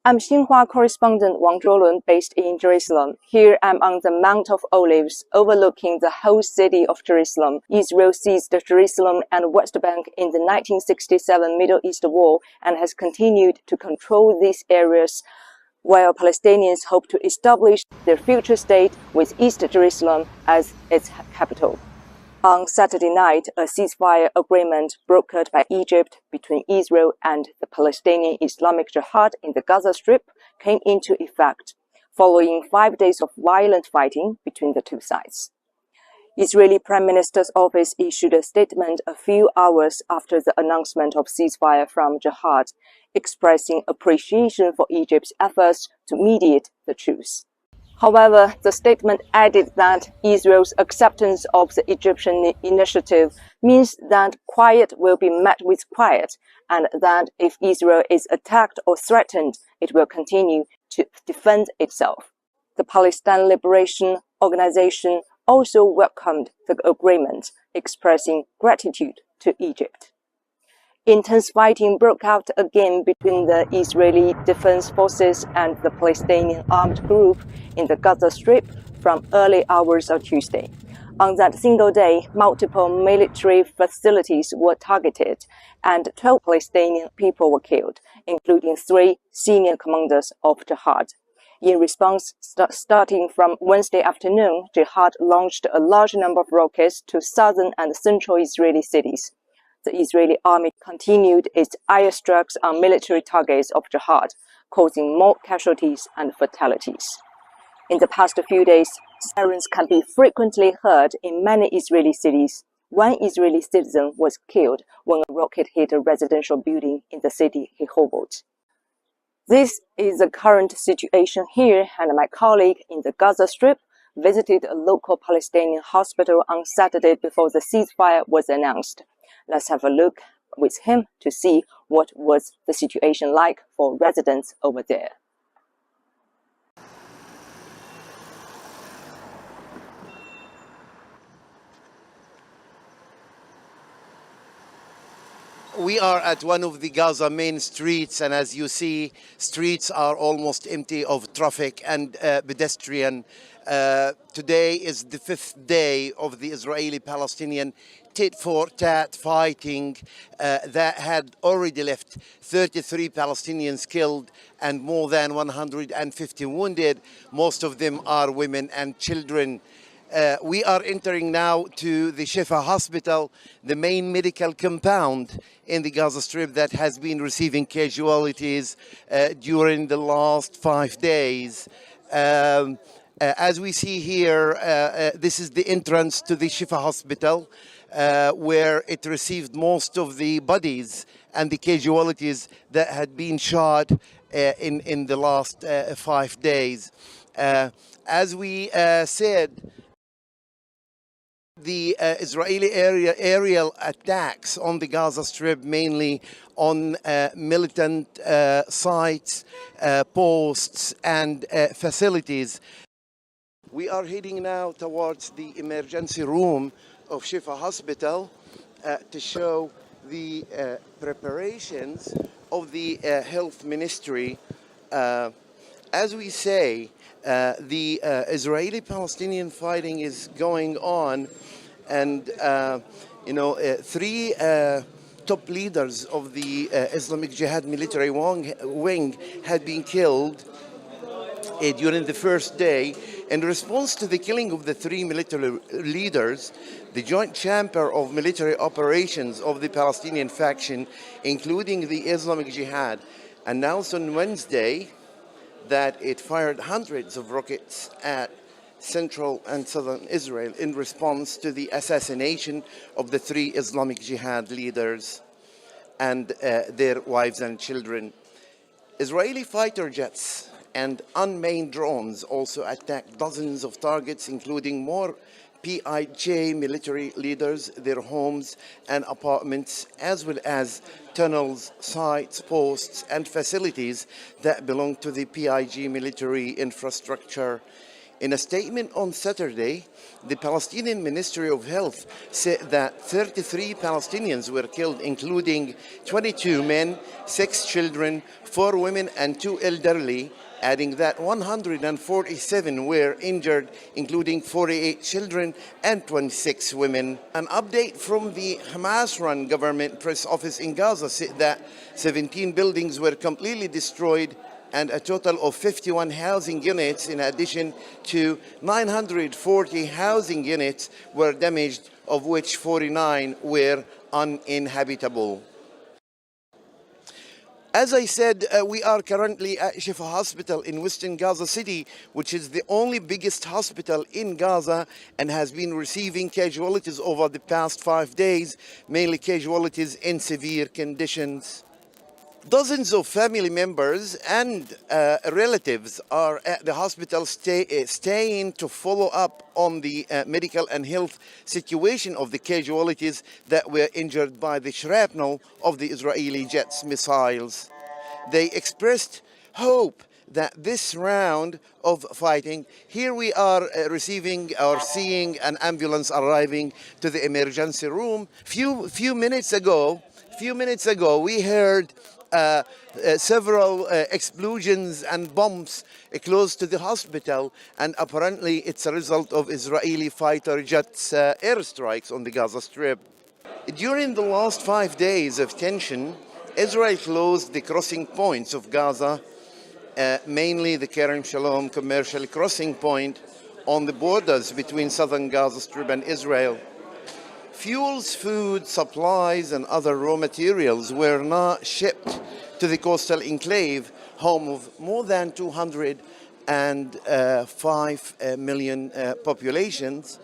I'm Xinhua correspondent Wang Zhuolun based in Jerusalem. Here I'm on the Mount of Olives overlooking the whole city of Jerusalem. Israel seized Jerusalem and West Bank in the 1967 Middle East War and has continued to control these areas, while Palestinians hope to establish their future state with East Jerusalem as its capital. On Saturday night, a ceasefire agreement brokered by Egypt between Israel and the Palestinian Islamic Jihad in the Gaza Strip came into effect, following 5 days of violent fighting between the two sides. Israeli Prime Minister's office issued a statement a few hours after the announcement of ceasefire from Jihad, expressing appreciation for Egypt's efforts to mediate the truce. However, the statement added that Israel's acceptance of the Egyptian initiative means that quiet will be met with quiet, and that if Israel is attacked or threatened, it will continue to defend itself. The Palestine Liberation Organization also welcomed the agreement, expressing gratitude to Egypt. Intense fighting broke out again between the Israeli Defense Forces and the Palestinian armed group in the Gaza Strip from early hours of Tuesday. On that single day, multiple military facilities were targeted and 12 Palestinian people were killed, including 3 senior commanders of Jihad. In response, starting from Wednesday afternoon, Jihad launched a large number of rockets to southern and central Israeli cities. The Israeli army continued its airstrikes on military targets of Jihad, causing more casualties and fatalities. In the past few days, sirens can be frequently heard in many Israeli cities. One Israeli citizen was killed when a rocket hit a residential building in the city Rehovot. This is the current situation here, and my colleague in the Gaza Strip visited a local Palestinian hospital on Saturday before the ceasefire was announced. Let's have a look with him to see what was the situation like for residents over there. We are at one of the Gaza main streets, and as you see, streets are almost empty of traffic and pedestrian. Today is the 5th day of the Israeli-Palestinian tit-for-tat fighting that had already left 33 Palestinians killed and more than 150 wounded. Most of them are women and children. We are entering now to the Shifa Hospital, the main medical compound in the Gaza Strip that has been receiving casualties during the last 5 days. As we see here, this is the entrance to the Shifa Hospital, where it received most of the bodies and the casualties that had been shot in the last 5 days. As we said, the Israeli aerial attacks on the Gaza Strip, mainly on militant sites, posts and facilities. We are heading now towards the emergency room of Shifa Hospital to show the preparations of the health ministry. As we say, the Israeli-Palestinian fighting is going on, and 3 top leaders of the Islamic Jihad military wing had been killed during the first day. In response to the killing of the 3 military leaders, the joint chamber of military operations of the Palestinian faction, including the Islamic Jihad, announced on Wednesday that it fired hundreds of rockets at central and southern Israel in response to the assassination of the 3 Islamic Jihad leaders and their wives and children. Israeli fighter jets and unmanned drones also attacked dozens of targets, including more PIJ military leaders, their homes and apartments, as well as tunnels, sites, posts and facilities that belong to the PIJ military infrastructure In a statement on Saturday, the Palestinian Ministry of Health said that 33 Palestinians were killed, including 22 men, 6 children, 4 women, and 2 elderly, adding that 147 were injured, including 48 children and 26 women. An update from the Hamas-run government press office in Gaza said that 17 buildings were completely destroyed and a total of 51 housing units, in addition to 940 housing units, were damaged, of which 49 were uninhabitable. As I said, we are currently at Shifa Hospital in Western Gaza City, which is the only biggest hospital in Gaza and has been receiving casualties over the past 5 days, mainly casualties in severe conditions. Dozens of family members and relatives are at the hospital staying to follow up on the medical and health situation of the casualties that were injured by the shrapnel of the Israeli jets' missiles. They expressed hope that this round of fighting, here we are receiving or seeing an ambulance arriving to the emergency room. Few minutes ago, we heard several explosions and bombs close to the hospital, and apparently it's a result of Israeli fighter jets airstrikes on the Gaza Strip. During the last 5 days of tension, Israel closed the crossing points of Gaza, mainly the Kerem Shalom commercial crossing point on the borders between southern Gaza Strip and Israel. Fuels, food, supplies, and other raw materials were not shipped to the coastal enclave, home of more than 205 million populations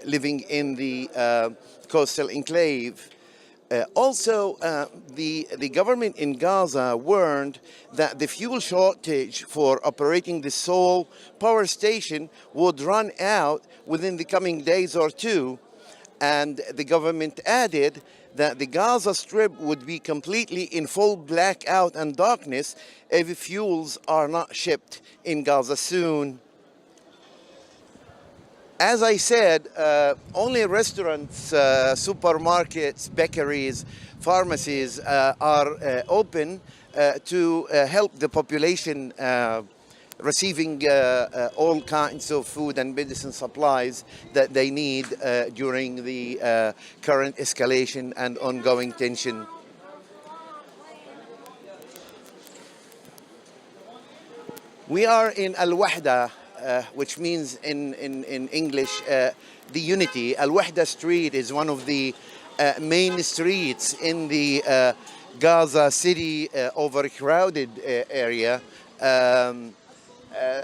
living in the coastal enclave. The government in Gaza warned that the fuel shortage for operating the Sol power station would run out within the coming days or two. And the government added that the Gaza Strip would be completely in full blackout and darkness if fuels are not shipped in Gaza soon. As I said, only restaurants, supermarkets, bakeries, pharmacies are open to help the population receiving all kinds of food and medicine supplies that they need during the current escalation and ongoing tension. We are in Al-Wahda, which means in English the unity. Al-Wahda Street is one of the main streets in the Gaza City overcrowded area.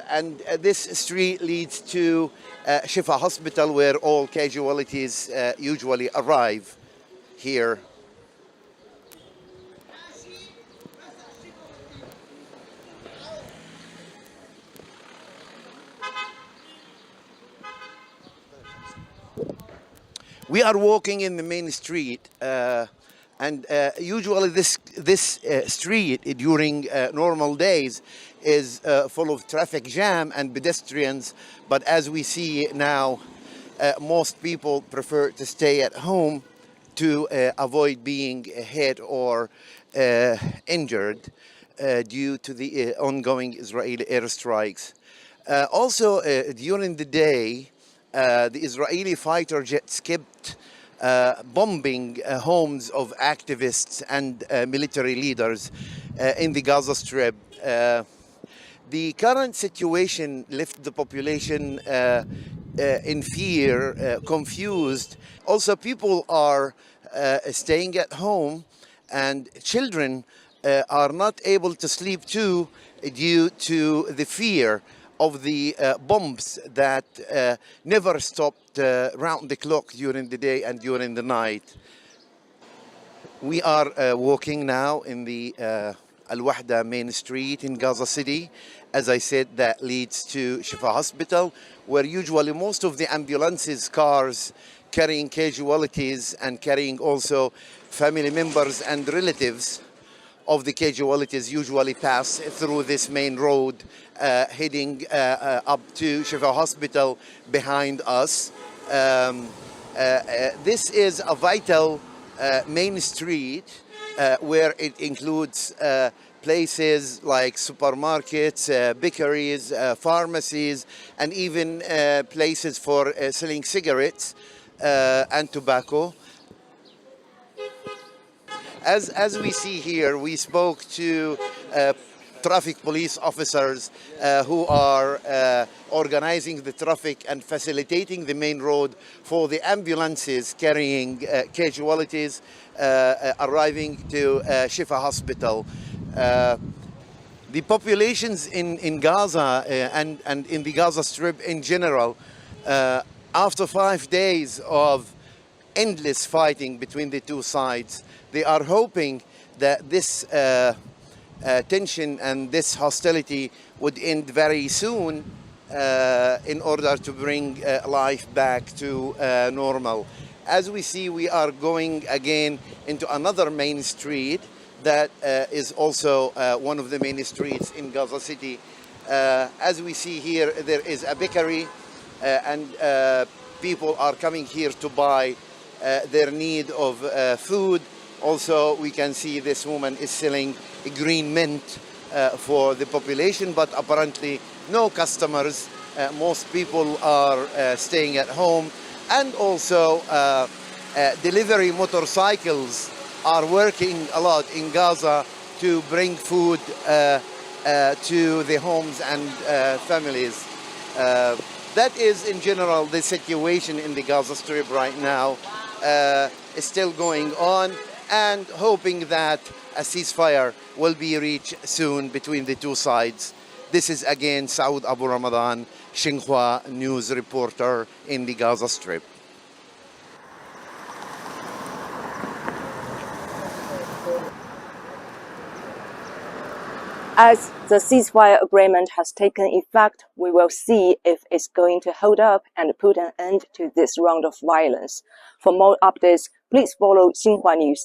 And this street leads to Shifa Hospital, where all casualties usually arrive here. We are walking in the main street, and usually this street during normal days is full of traffic jam and pedestrians, but as we see now, most people prefer to stay at home to avoid being hit or injured due to the ongoing Israeli airstrikes. Also, during the day, the Israeli fighter jets kept bombing homes of activists and military leaders in the Gaza Strip. The current situation left the population in fear, confused. Also, people are staying at home, and children are not able to sleep too due to the fear of the bombs that never stopped round the clock during the day and during the night. We are walking now in the Al-Wahda main street in Gaza City. As I said, that leads to Shifa Hospital, where usually most of the ambulances, cars carrying casualties and carrying also family members and relatives of the casualties usually pass through this main road heading up to Shifa Hospital behind us. This is a vital main street where it includes places like supermarkets, bakeries, pharmacies, and even places for selling cigarettes and tobacco. As we see here, we spoke to traffic police officers who are organizing the traffic and facilitating the main road for the ambulances carrying casualties arriving to Shifa Hospital. The populations in Gaza and in the Gaza Strip in general, after 5 days of endless fighting between the two sides, they are hoping that this tension and this hostility would end very soon in order to bring life back to normal. As we see, we are going again into another main street that is also one of the main streets in Gaza City. As we see here, there is a bakery and people are coming here to buy their need of food. Also, we can see this woman is selling green mint for the population, but apparently no customers. Most people are staying at home, and also delivery motorcycles are working a lot in Gaza to bring food to the homes and families. That is, in general, the situation in the Gaza Strip right now. Is still going on, and hoping that a ceasefire will be reached soon between the two sides. This is again Saud Abu Ramadan, Xinhua news reporter in the Gaza Strip. As the ceasefire agreement has taken effect, we will see if it's going to hold up and put an end to this round of violence. For more updates, please follow Xinhua News.